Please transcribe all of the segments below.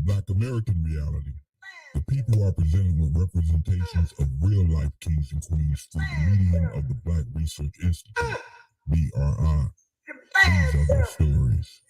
Black American reality. The people are presented with representations of real-life kings and queens through the medium of the Black Research Institute, BRI. These are their stories.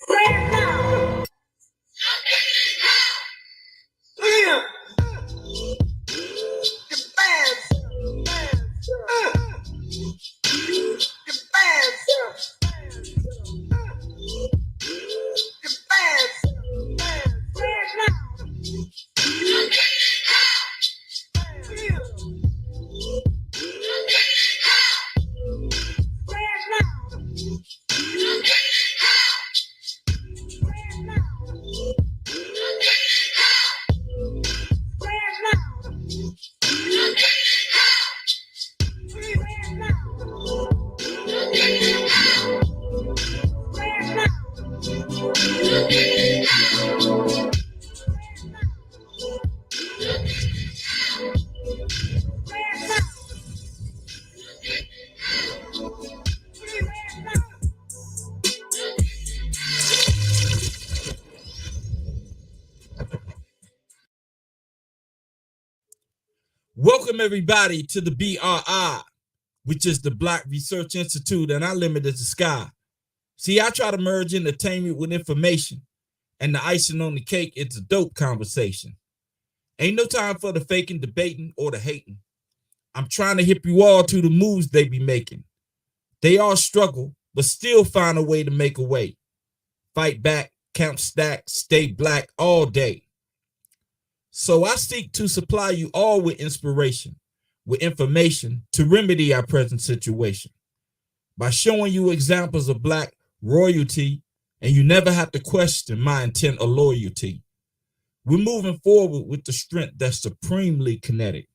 Welcome everybody to the BRI, which is the Black Research Institute, and I limit it to Sky. See, I try to merge entertainment with information, and the icing on the cake, it's a dope conversation. Ain't no time for the faking, debating, or the hating. I'm trying to hip you all to the moves they be making. They all struggle, but still find a way to make a way. Fight back, count stack, stay black all day. So I seek to supply you all with inspiration, with information to remedy our present situation by showing you examples of Black royalty, and you never have to question my intent or loyalty. We're moving forward with the strength that's supremely kinetic.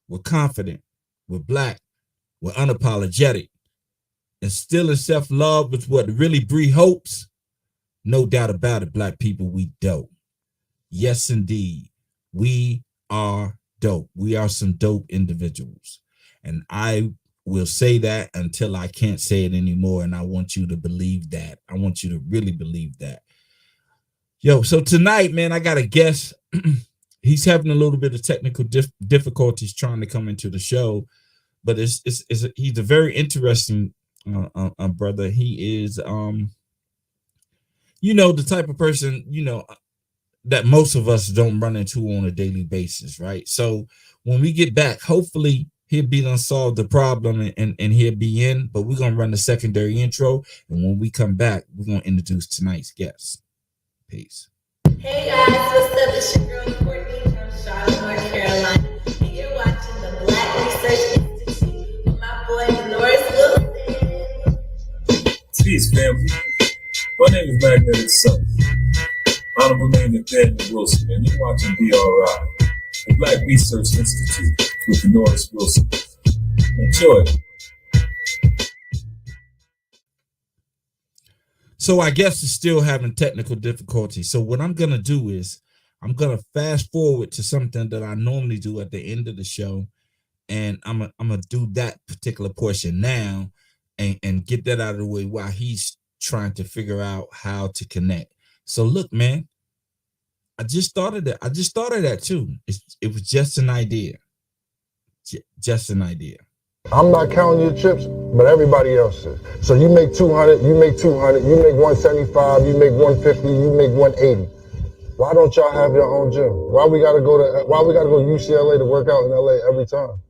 We're confident, we're Black, we're unapologetic, instilling self-love is what really breeds hopes. No doubt about it, Black people, we dope. Yes, indeed. We are dope. We are some dope individuals. And I will say that until I can't say it anymore. And I want you to believe that. I want you to really believe that. Yo, so tonight, man, I got a guest. He's having a little bit of technical difficulties trying to come into the show. But he's a very interesting brother. He is, the type of person, that most of us don't run into on a daily basis, right? So when we get back, hopefully he'll be done solve the problem and he'll be in, but we're going to run the secondary intro. And when we come back, we're going to introduce tonight's guest. Peace. Hey guys, what's up? It's your girl Courtney from Charlotte, North Carolina. And you're watching the Black Research Institute with my boy Norris Wilson. Peace, family. My name is Magnetic Sun. Honorable name is Bryan Wilson, and you're watching BRI, the Black Research Institute with Norris Wilson. Enjoy. So I guess it's still having technical difficulties. So what I'm going to do is I'm going to fast forward to something that I normally do at the end of the show. And I'm going to do that particular portion now and get that out of the way while he's trying to figure out how to connect. So look, man, I just thought of that. I just thought of that too. It was just an idea. Just an idea. I'm not counting your chips, but everybody else is. So you make 200, you make 200, you make 175, you make 150, you make 180. Why don't y'all have your own gym? Why we gotta go to UCLA to work out in LA every time?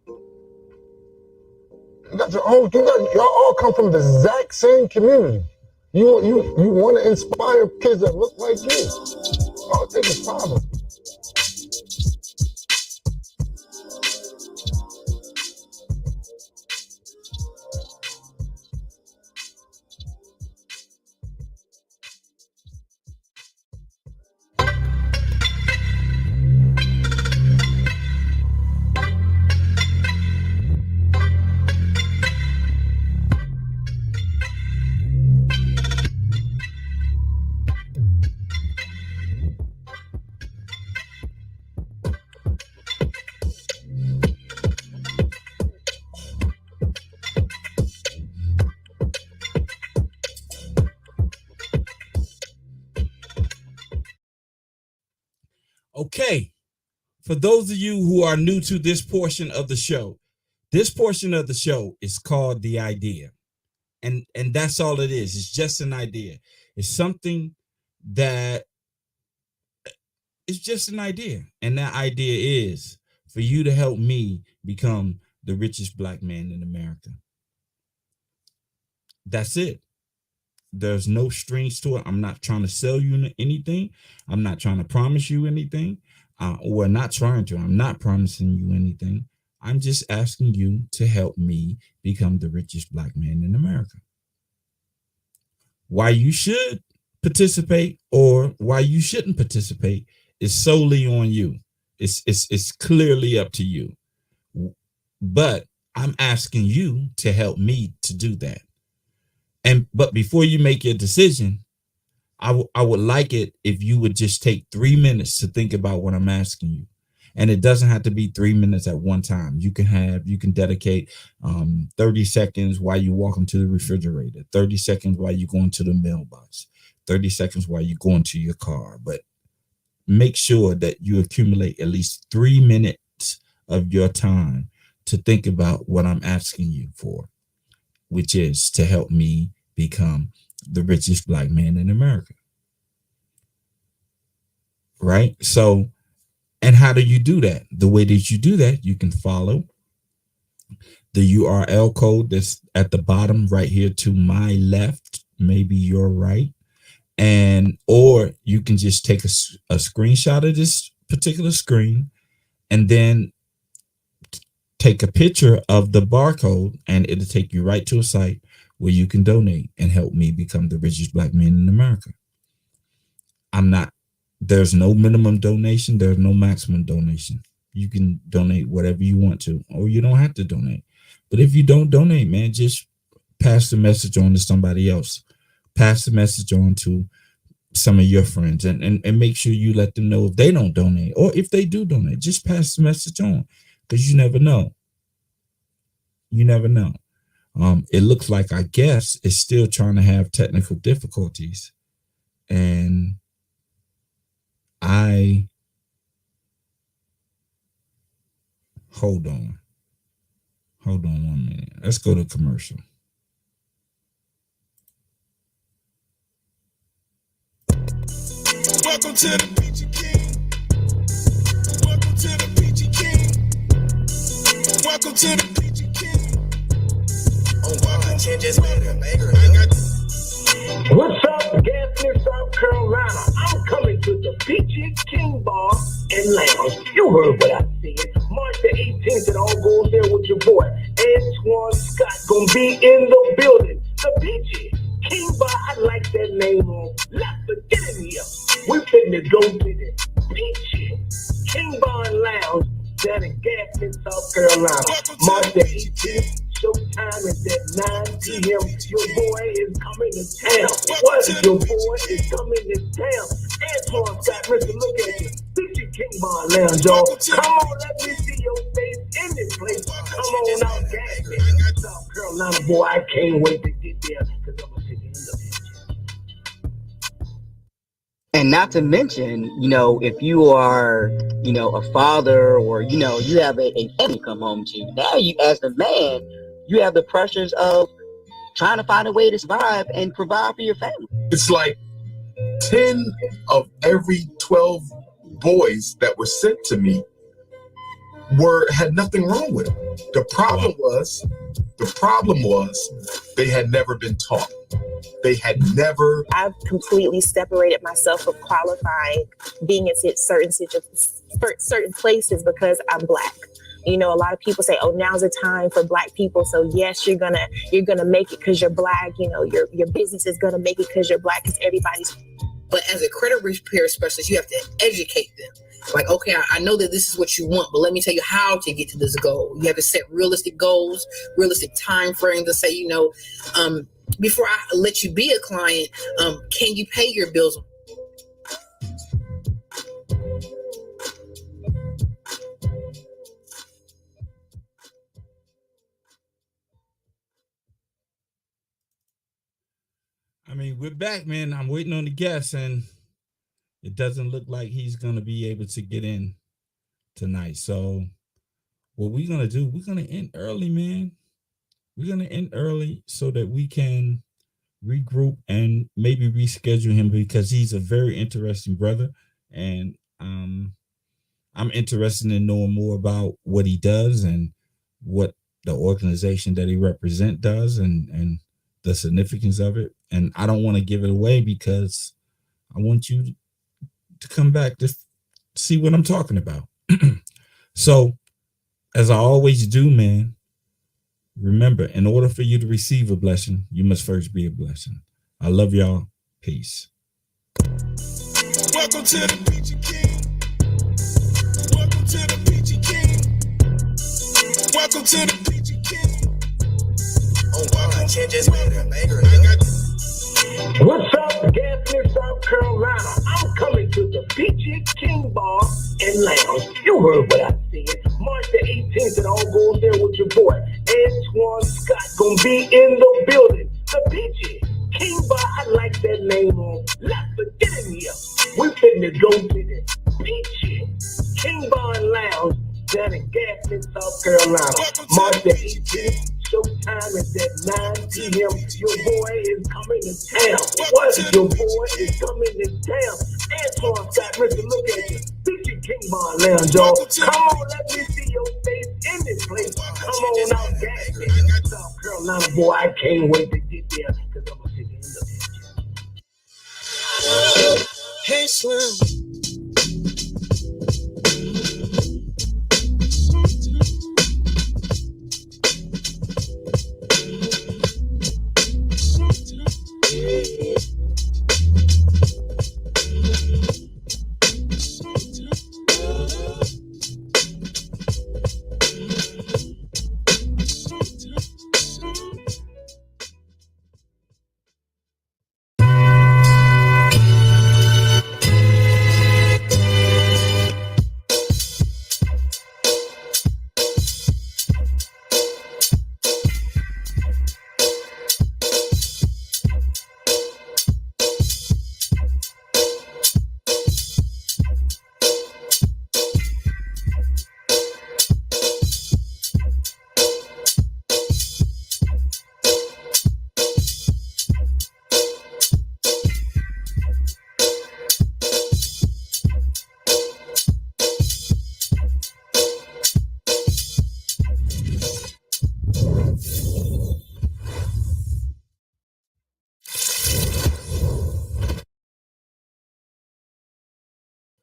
You got your own. Y'all all come from the exact same community. You want to inspire kids that look like you. All it takes is 5 of them. Okay, for those of you who are new to this portion of the show is called The Idea. And that's all it is. It's just an idea. It's something that it's just an idea. And that idea is for you to help me become the richest black man in America. That's it. There's no strings to it. I'm not trying to sell you anything. I'm not trying to promise you anything. Or not trying to. I'm not promising you anything. I'm just asking you to help me become the richest black man in America. Why you should participate or why you shouldn't participate is solely on you. It's clearly up to you. But I'm asking you to help me to do that. But before you make your decision, I would like it if you would just take 3 minutes to think about what I'm asking you. And it doesn't have to be 3 minutes at one time. You can dedicate 30 seconds while you walk into the refrigerator, 30 seconds while you go into the mailbox, 30 seconds while you go into your car. But make sure that you accumulate at least 3 minutes of your time to think about what I'm asking you for, which is to help me become the richest black man in America. Right? So, and how do you do that? The way that you do that, you can follow the URL code that's at the bottom right here to my left, maybe your right. Or you can just take a screenshot of this particular screen and then take a picture of the barcode, and it'll take you right to a site where you can donate and help me become the richest black man in America. There's no minimum donation. There's no maximum donation. You can donate whatever you want to, or you don't have to donate. But if you don't donate, man, just pass the message on to somebody else. Pass the message on to some of your friends and make sure you let them know if they don't donate, or if they do donate, just pass the message on, because you never know. You never know. It looks like, I guess, it's still trying to have technical difficulties. And hold on 1 minute. Let's go to commercial. Welcome to the Peachy King. Welcome to the Peachy King. Welcome to the Peachy King. Oh wow, I can't just make a maker. What's up, Gaffney, South Carolina? I'm coming to the Peachy King Bar and Lounge. You heard what I said. March the 18th, it all goes there with your boy Antoine Scott. Gonna be in the building. The Peachy King Bar, I like that name on. Let's get in here. We finna go to the Peachy King Bar and Lounge down in Gaffney, South Carolina. March the 18th. Showtime is at 9 p.m. Your boy is coming to town. What? Your boy is coming to town. Antoine Scott, listen, look at you. Peachy King Bar Lounge, y'all. Come on, let me see your face in this place. Come on out, Gaffney, South Carolina. Boy, I can't wait to get there, because I'm going to sit in the picture. And not to mention, if you are, a father, or, you have a family come home to you, now you, as the man, you have the pressures of trying to find a way to survive and provide for your family. It's like 10 of every 12 boys that were sent to me had nothing wrong with them. The problem was they had never been taught. They had never. I've completely separated myself from qualifying being in certain places because I'm Black. A lot of people say, "Oh, now's the time for Black people." So yes, you're gonna make it because you're Black. Your business is gonna make it because you're Black. Because everybody's. But as a credit repair specialist, you have to educate them. Like, okay, I know that this is what you want, but let me tell you how to get to this goal. You have to set realistic goals, realistic time frames, and say, before I let you be a client, can you pay your bills? I mean, we're back, man. I'm waiting on the guests, and it doesn't look like he's going to be able to get in tonight. So what we're going to do, we're going to end early, man. We're going to end early so that we can regroup and maybe reschedule him, because he's a very interesting brother. And I'm interested in knowing more about what he does and what the organization that he represents does, and the significance of it. And I don't want to give it away because I want you to come back to see what I'm talking about. So, as I always do, man, remember, in order for you to receive a blessing, you must first be a blessing. I love y'all. Peace. Welcome to the Peachy King. Welcome to the Peachy King. Welcome to the Peachy King. Oh wow, I can't just make a banger. What's up, Gaffney, South Carolina? I'm coming to the Peachy King Bar and Lounge. You heard what I said. March the 18th, it all goes there with your boy Antoine Scott. Gonna be in the building. The Peachy King Bar, I like that name on. Let's get in here. We finna go to the Peachy King Bar and Lounge down in Gaffney, South Carolina. March the 18th. Showtime is at 9 p.m. Your boy is coming to town. What? Your boy is coming to town. Antoine Scott, listen, look at you. Peachy King Bar Lounge, y'all. Come on, let me see your face in this place. Come on out, Gaffney, South Carolina. Boy, I can't wait to get there, because I'm going to see the end of it. Hey, Slim.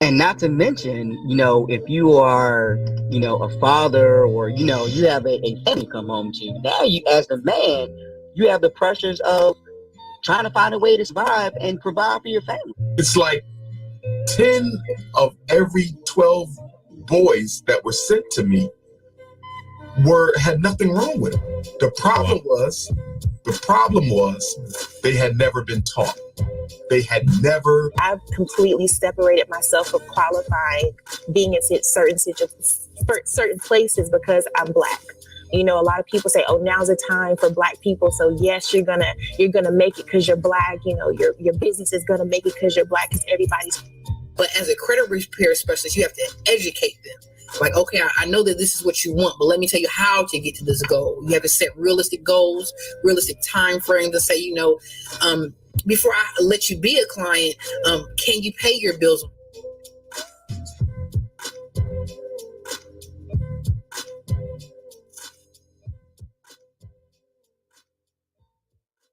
And not to mention, if you are, a father, or, you have a family come home to you, now you, as a man, you have the pressures of trying to find a way to survive and provide for your family. It's like 10 of every 12 boys that were sent to me had nothing wrong with them. The problem was they had never been taught. They had never. I've completely separated myself from qualifying being in certain places because I'm Black. A lot of people say, "Oh, now's the time for Black people." So yes, you're gonna make it because you're Black. Your business is gonna make it because you're Black. Because everybody's. But as a credit repair specialist, you have to educate them. Like, okay, I know that this is what you want, but let me tell you how to get to this goal. You have to set realistic goals, realistic time frames to say, before I let you be a client, can you pay your bills on